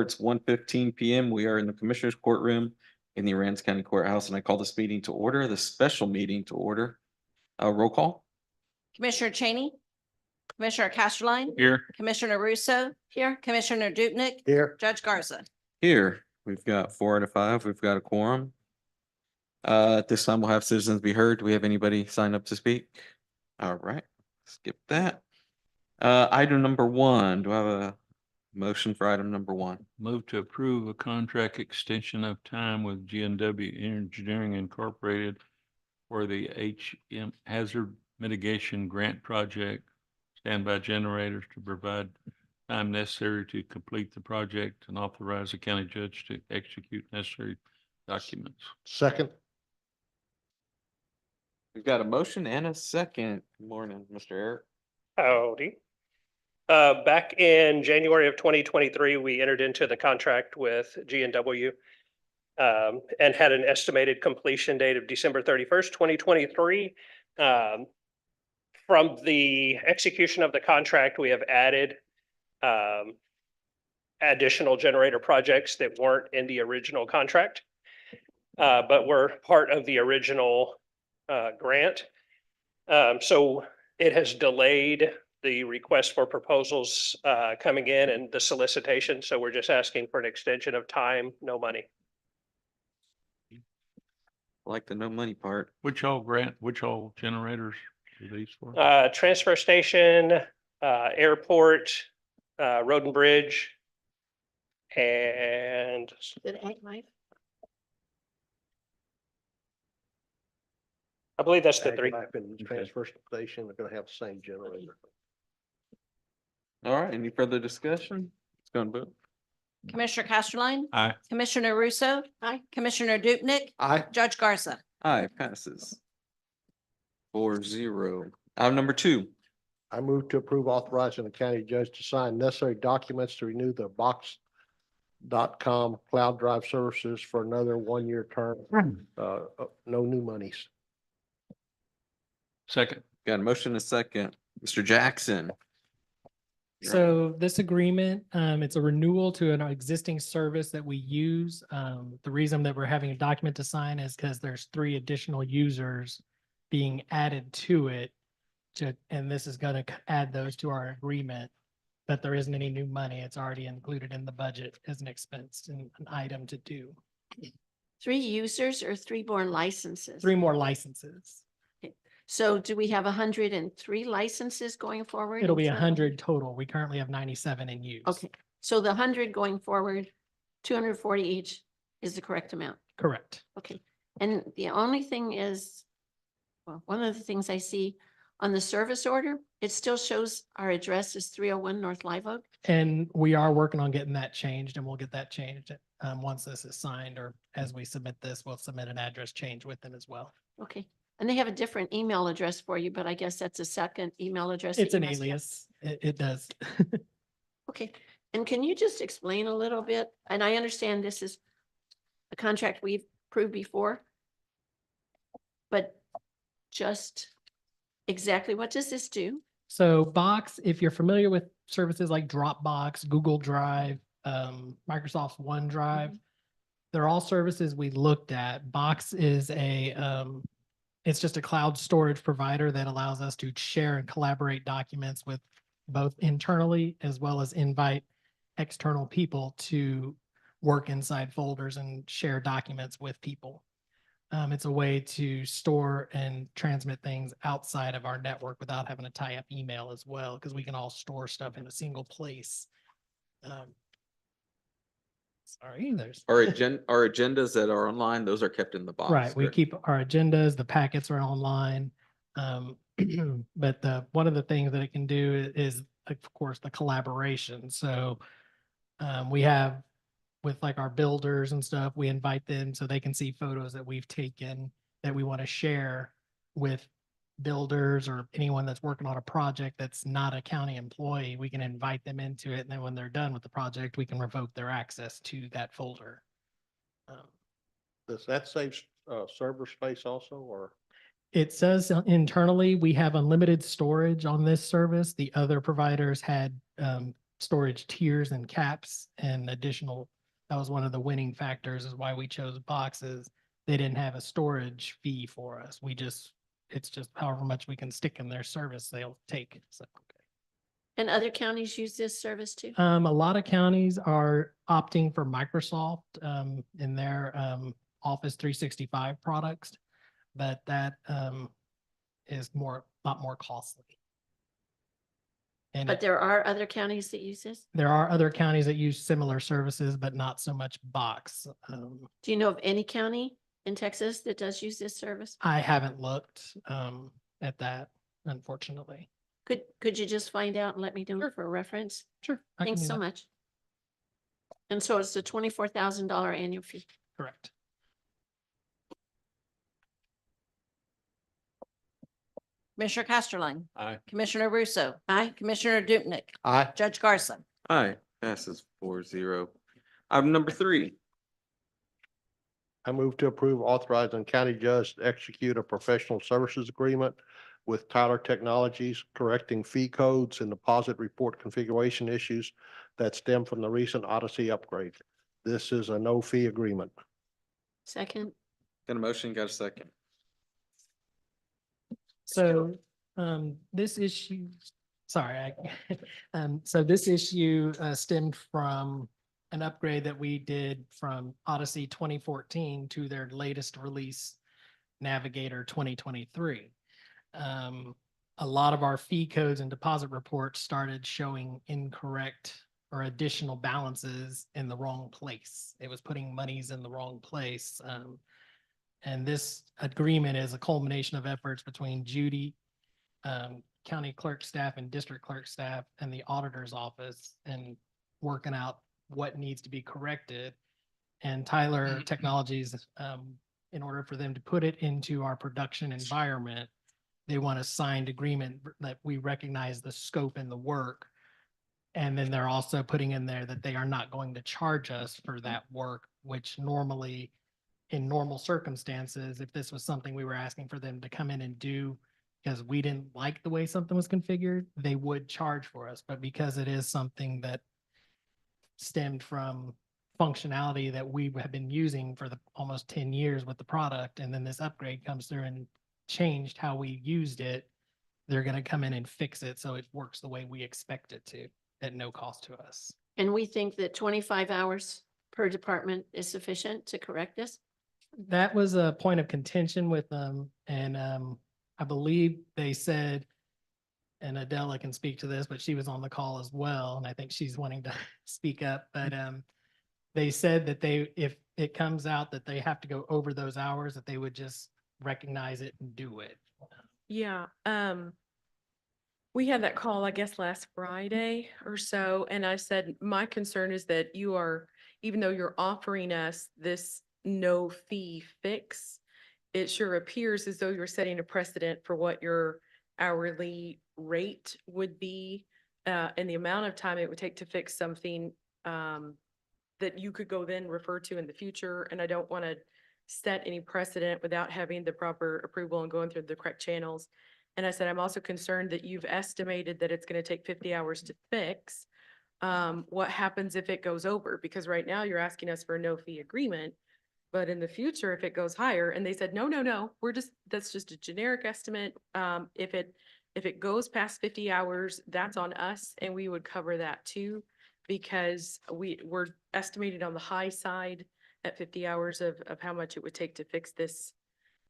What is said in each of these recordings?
It's 1:15 PM. We are in the Commissioners Courtroom in the Aransas County Courthouse, and I call this meeting to order, the special meeting to order. Roll call. Commissioner Cheney, Commissioner Casterline, Here. Commissioner Russo, here, Commissioner Dupnick, Here. Judge Garza. Here, we've got 4 out of 5. We've got a quorum. At this time, we'll have citizens be heard. Do we have anybody sign up to speak? All right, skip that. Item number 1, do I have a motion for item number 1? Move to approve a contract extension of time with GNW Engineering Incorporated for the HM Hazard Mitigation Grant Project, standby generators to provide time necessary to complete the project and authorize the county judge to execute necessary documents. Second. We've got a motion and a second. Good morning, Mr. Eric. Howdy. Back in January of 2023, we entered into the contract with GNW and had an estimated completion date of December 31st, 2023. From the execution of the contract, we have added additional generator projects that weren't in the original contract, but were part of the original grant. So it has delayed the request for proposals coming in and the solicitation. So we're just asking for an extension of time, no money. I like the no money part. Which all generators are these for? Transfer station, airport, road and bridge, and Did Ag Life? I believe that's the three. Transfer station, they're gonna have the same generator. All right, any further discussion? Let's go and vote. Commissioner Casterline, Aye. Commissioner Russo, aye, Commissioner Dupnick, Aye. Judge Garza. Aye, passes. 4-0. Item number 2. I move to approve authorizing the county judge to sign necessary documents to renew the Box.com cloud drive services for another 1-year term. No new monies. Second. Got a motion and a second. Mr. Jackson. So this agreement, it's a renewal to an existing service that we use. The reason that we're having a document to sign is because there's 3 additional users being added to it. And this is going to add those to our agreement, but there isn't any new money. It's already included in the budget as an expense and an item to do. 3 users or 3 more licenses? 3 more licenses. So do we have 103 licenses going forward? It'll be in total? 100 total. We currently have 97 in use. Okay, so the 100 going forward, 240 each is the correct amount. Correct. Okay, and the only thing is, well, one of the things I see on the service order, it still shows our address is 301 North Live Oak. And we are working on getting that changed, and we'll get that changed once this is signed, or as we submit this, we'll submit an address change with them as well. Okay, and they have a different email address for you, but I guess that's a second email address. that It's you an must have. alias. It does. Okay, and can you just explain a little bit? And I understand this is a contract we've approved before, but just exactly what does this do? So Box, if you're familiar with services like Dropbox, Google Drive, Microsoft OneDrive, they're all services we looked at. Box is it's just a cloud storage provider that allows us to share and collaborate documents with both internally as well as invite external people to work inside folders and share documents with people. It's a way to store and transmit things outside of our network without having to tie up email as well, because we can all store stuff in a single place. Sorry, there's. Our agendas that are online, those are kept in the box. Right, we correct? keep our agendas, the packets are online. But one of the things that it can do is, of course, the collaboration. So we have with like our builders and stuff, we invite them so they can see photos that we've taken that we want to share with builders or anyone that's working on a project that's not a county employee. We can invite them into it, and then when they're done with the project, we can revoke their access to that folder. Does that save server space also, or? It says internally, we have unlimited storage on this service. The other providers had storage tiers and caps and additional. That was one of the winning factors is why we chose boxes. They didn't have a storage fee for us. It's just however much we can stick in their service, they'll take. So, And other counties use this service too? a lot of counties are opting for Microsoft, in their, Office 365 products, but that, is a lot more costly. And But there are other counties that use this? there are other counties that use similar services, but not so much box. Do you know of any county in Texas that does use this service? I haven't looked, at that, unfortunately. Could you just find out and let me know Sure. for reference? Sure. I can Thanks do so that. much. And so it's a $24,000 annual fee. Correct. Commissioner Casterline, Aye. Commissioner Russo, Aye. Commissioner Dupnick, Aye. Judge Garza. Aye, passes 4-0. Item number 3, I move to approve authorizing county judge to execute a professional services agreement with Tyler Technologies, correcting fee codes and deposit report configuration issues that stem from the recent Odyssey upgrade. This is a no-fee agreement. Second, got a motion, got a second. So, this issue, sorry, so this issue, stemmed from an upgrade that we did from Odyssey 2014 to their latest release, Navigator 2023. A lot of our fee codes and deposit reports started showing incorrect or additional balances in the wrong place. It was putting monies in the wrong place. And this agreement is a culmination of efforts between Judy, county clerk staff and district clerk staff and the auditor's office and working out what needs to be corrected. And Tyler Technologies, in order for them to put it into our production environment, they want a signed agreement that we recognize the scope and the work. And then they're also putting in there that they are not going to charge us for that work, which normally, in normal circumstances, if this was something we were asking for them to come in and do because we didn't like the way something was configured, they would charge for us. But because it is something that stemmed from functionality that we have been using for the almost 10 years with the product, and then this upgrade comes through and changed how we used it, they're going to come in and fix it so it works the way we expect it to at no cost to us. and we think that 25 hours per department is sufficient to correct this? That was a point of contention with them, and I believe they said, and Adela can speak to this, but she was on the call as well, and I think she's wanting to speak up, but they said that if it comes out that they have to go over those hours, that they would just recognize it and do it. Yeah, we had that call, I guess, last Friday or so, and I said, my concern is that you are, even though you're offering us this no fee fix, it sure appears as though you're setting a precedent for what your hourly rate would be, and the amount of time it would take to fix something, that you could go then refer to in the future, and I don't want to set any precedent without having the proper approval and going through the correct channels. And I said, I'm also concerned that you've estimated that it's going to take 50 hours to fix. What happens if it goes over? Because right now you're asking us for a no fee agreement, but in the future, if it goes higher, and they said, no, that's just a generic estimate. If it goes past 50 hours, that's on us, and we would cover that too, because we're estimated on the high side at 50 hours of how much it would take to fix this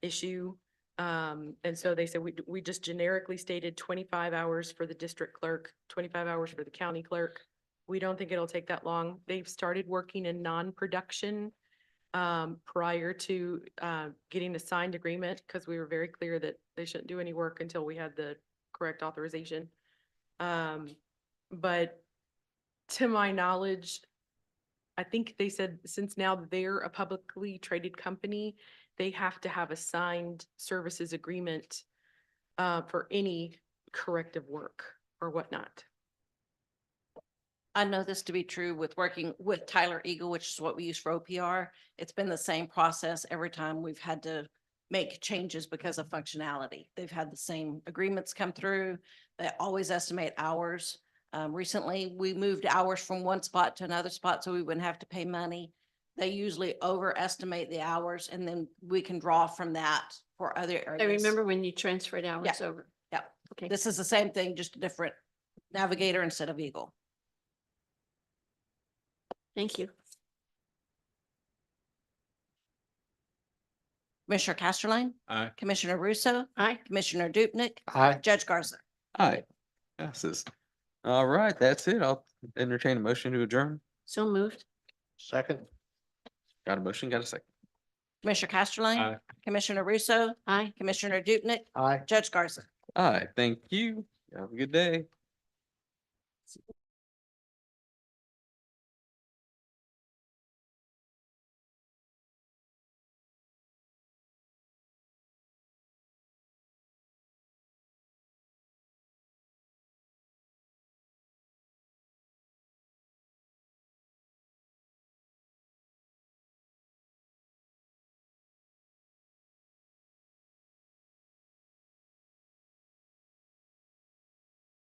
issue. And so they said, we just generically stated 25 hours for the district clerk, 25 hours for the county clerk. We don't think it'll take that long. They've started working in non-production prior to getting a signed agreement, because we were very clear that they shouldn't do any work until we had the correct authorization. But to my knowledge, I think they said since now they're a publicly traded company, they have to have a signed services agreement for any corrective work or whatnot. I know this to be true with working with Tyler Eagle, which is what we use for OPR. It's been the same process every time we've had to make changes because of functionality. They've had the same agreements come through. They always estimate hours. Recently, we moved hours from one spot to another spot, so we wouldn't have to pay money. They usually overestimate the hours and then we can draw from that for other areas. I remember when you transferred hours over. Yeah. Okay. This is the same thing, just a different navigator instead of Eagle. Thank you. Commissioner Casterline, Aye. Commissioner Russo, Aye. Commissioner Dupnick, Aye. Judge Garza. Aye. Passes. All right, that's it. I'll entertain a motion to adjourn. So moved. Second. Got a motion, got a second. Commissioner Casterline, Aye. Commissioner Russo, Aye. Commissioner Dupnick, Aye. Judge Garza. Aye, thank you. Have a good day.